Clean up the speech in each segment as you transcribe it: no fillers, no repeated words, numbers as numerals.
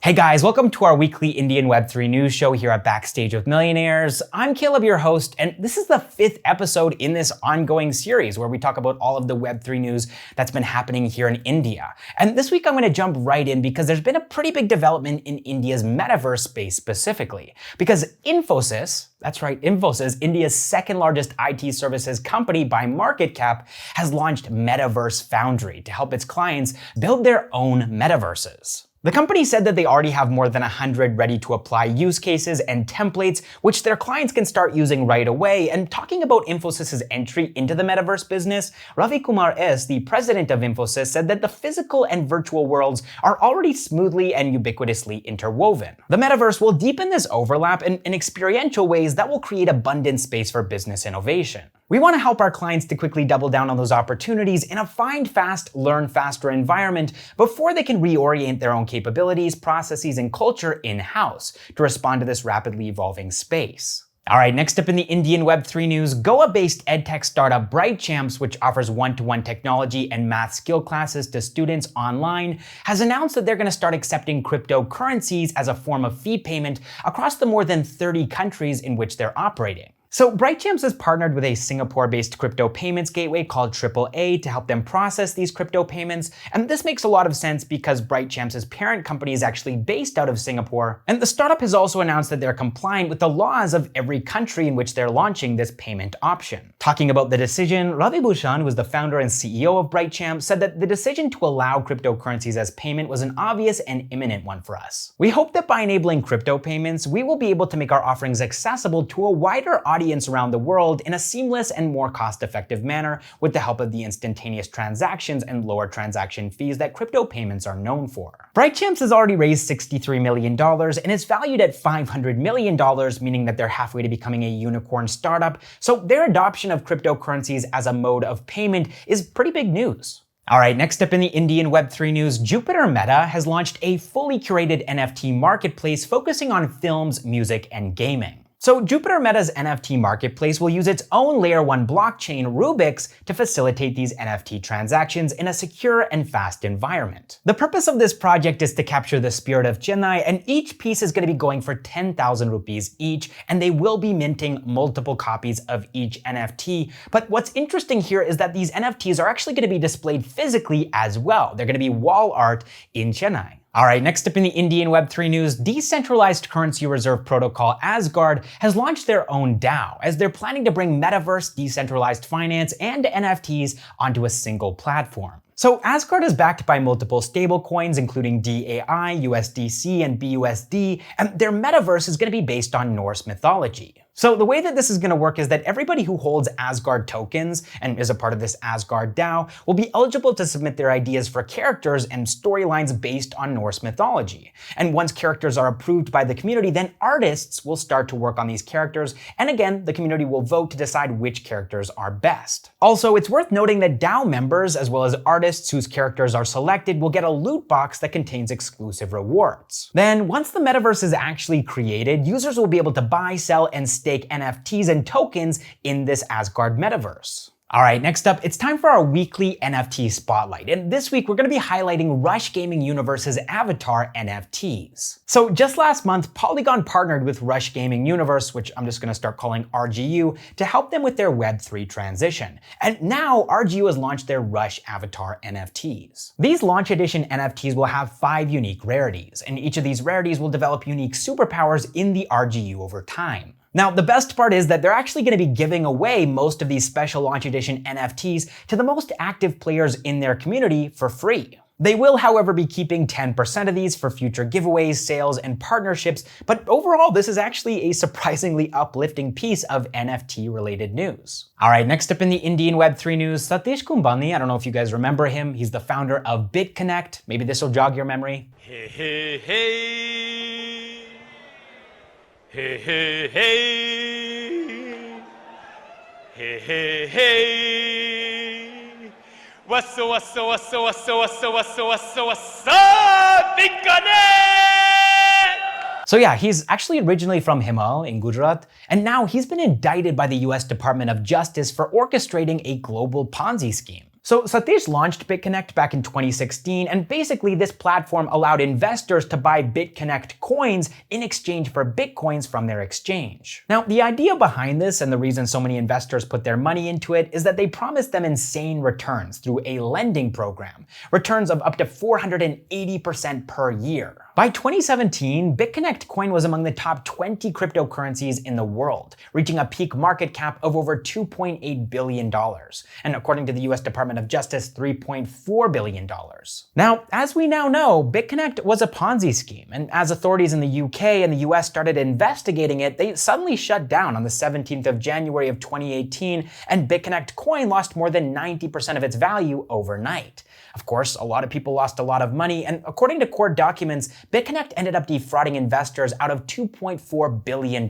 Hey guys, welcome to our weekly Indian Web3 news show here at Backstage with Millionaires. I'm Caleb, your host, and this is the 5th episode in this ongoing series where we talk about all of the Web3 news that's been happening here in India. And this week I'm going to jump right in because there's been a pretty big development in India's metaverse space specifically. Because Infosys, that's right, Infosys, India's second largest IT services company by market cap, has launched Metaverse Foundry to help its clients build their own metaverses. The company said that they already have more than 100 ready-to-apply use cases and templates, which their clients can start using right away. And talking about Infosys' entry into the metaverse business, Ravi Kumar S., the president of Infosys, said that the physical and virtual worlds are already smoothly and ubiquitously interwoven. The metaverse will deepen this overlap in experiential ways that will create abundant space for business innovation. We want to help our clients to quickly double down on those opportunities in a find fast, learn faster environment before they can reorient their own capabilities, processes, and culture in-house to respond to this rapidly evolving space. All right, next up in the Indian Web3 news, Goa-based edtech startup BrightChamps, which offers one-to-one technology and math skill classes to students online, has announced that they're going to start accepting cryptocurrencies as a form of fee payment across the more than 30 countries in which they're operating. So BrightChamps has partnered with a Singapore-based crypto payments gateway called AAA to help them process these crypto payments. And this makes a lot of sense because BrightChamps' parent company is actually based out of Singapore. And the startup has also announced that they're compliant with the laws of every country in which they're launching this payment option. Talking about the decision, Ravi Bhushan, who is the founder and CEO of BrightChamps, said that the decision to allow cryptocurrencies as payment was an obvious and imminent one for us. We hope that by enabling crypto payments, we will be able to make our offerings accessible to a wider audience around the world in a seamless and more cost-effective manner with the help of the instantaneous transactions and lower transaction fees that crypto payments are known for. BrightChamps has already raised $63 million and is valued at $500 million, meaning that they're halfway to becoming a unicorn startup, so their adoption of cryptocurrencies as a mode of payment is pretty big news. All right, next up in the Indian Web3 news, Jupiter Meta has launched a fully curated NFT marketplace focusing on films, music, and gaming. So Jupiter Meta's NFT marketplace will use its own Layer 1 blockchain, Rubix, to facilitate these NFT transactions in a secure and fast environment. The purpose of this project is to capture the spirit of Chennai, and each piece is going to be going for 10,000 rupees each, and they will be minting multiple copies of each NFT. But what's interesting here is that these NFTs are actually going to be displayed physically as well. They're going to be wall art in Chennai. All right, next up in the Indian Web3 news, decentralized currency reserve protocol Asgard has launched their own DAO, as they're planning to bring metaverse, decentralized finance, and NFTs onto a single platform. So Asgard is backed by multiple stablecoins, including DAI, USDC, and BUSD, and their metaverse is going to be based on Norse mythology. So the way that this is going to work is that everybody who holds Asgard tokens and is a part of this Asgard DAO will be eligible to submit their ideas for characters and storylines based on Norse mythology. And once characters are approved by the community, then artists will start to work on these characters, and again, the community will vote to decide which characters are best. Also, it's worth noting that DAO members, as well as artists whose characters are selected, will get a loot box that contains exclusive rewards. Then, once the metaverse is actually created, users will be able to buy, sell, and stake NFTs and tokens in this Asgard metaverse. All right, next up, it's time for our weekly NFT Spotlight. And this week, we're going to be highlighting Rush Gaming Universe's Avatar NFTs. So just last month, Polygon partnered with Rush Gaming Universe, which I'm just going to start calling RGU, to help them with their Web3 transition. And now RGU has launched their Rush Avatar NFTs. These launch edition NFTs will have 5 unique rarities, and each of these rarities will develop unique superpowers in the RGU over time. Now, the best part is that they're actually going to be giving away most of these special launch edition NFTs to the most active players in their community for free. They will, however, be keeping 10% of these for future giveaways, sales, and partnerships, but overall, this is actually a surprisingly uplifting piece of NFT-related news. All right, next up in the Indian Web3 news, Satish Kumbhani, I don't know if you guys remember him, he's the founder of BitConnect. Maybe this will jog your memory. Hey, hey, hey. Hey, hey, hey. Hey, hey, hey. What's up, BitConnect? So yeah, he's actually originally from Himal in Gujarat, and now he's been indicted by the US Department of Justice for orchestrating a global Ponzi scheme. So Satish launched BitConnect back in 2016, and basically this platform allowed investors to buy BitConnect coins in exchange for Bitcoins from their exchange. Now, the idea behind this and the reason so many investors put their money into it is that they promised them insane returns through a lending program, returns of up to 480% per year. By 2017, BitConnect coin was among the top 20 cryptocurrencies in the world, reaching a peak market cap of over $2.8 billion, and according to the US Department of Justice, $3.4 billion. Now, as we now know, BitConnect was a Ponzi scheme, and as authorities in the UK and the US started investigating it, they suddenly shut down on the 17th of January of 2018, and BitConnect coin lost more than 90% of its value overnight. Of course, a lot of people lost a lot of money, and according to court documents, BitConnect ended up defrauding investors out of $2.4 billion.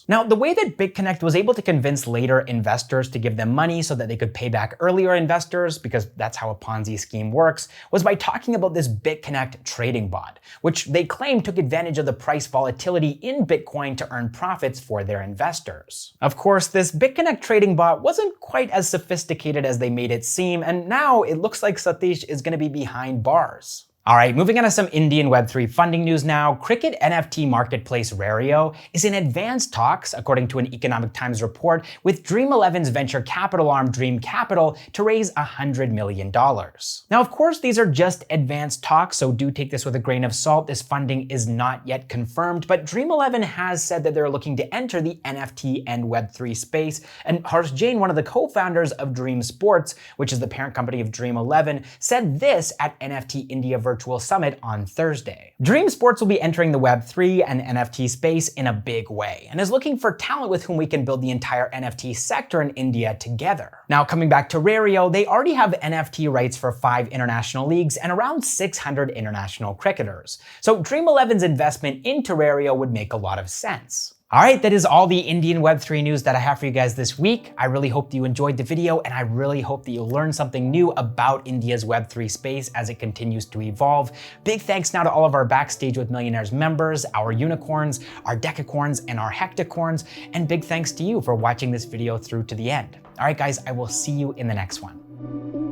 Now, the way that BitConnect was able to convince later investors to give them money so that they could pay back earlier investors, because that's how a Ponzi scheme works, was by talking about this BitConnect trading bot, which they claim took advantage of the price volatility in Bitcoin to earn profits for their investors. Of course, this BitConnect trading bot wasn't quite as sophisticated as they made it seem, and now it looks like Satish is going to be behind bars. All right, moving on to some Indian Web3 funding news now. Cricket NFT marketplace Rario is in advanced talks, according to an Economic Times report, with Dream11's venture capital arm Dream Capital to raise $100 million. Now, of course, these are just advanced talks, so do take this with a grain of salt. This funding is not yet confirmed, but Dream11 has said that they're looking to enter the NFT and Web3 space, and Harsh Jain, one of the co-founders of Dream Sports, which is the parent company of Dream11, said this at NFT India Virtual Summit on Thursday. Dream Sports will be entering the Web3 and NFT space in a big way, and is looking for talent with whom we can build the entire NFT sector in India together. Now, coming back to Rario, they already have NFT rights for 5 international leagues and around 600 international cricketers. So Dream11's investment into Rario would make a lot of sense. All right, that is all the Indian Web3 news that I have for you guys this week. I really hope that you enjoyed the video, and I really hope that you learned something new about India's Web3 space as it continues to evolve. Big thanks now to all of our Backstage with Millionaires members, our unicorns, our decacorns, and our hectacorns, and big thanks to you for watching this video through to the end. All right, guys, I will see you in the next one.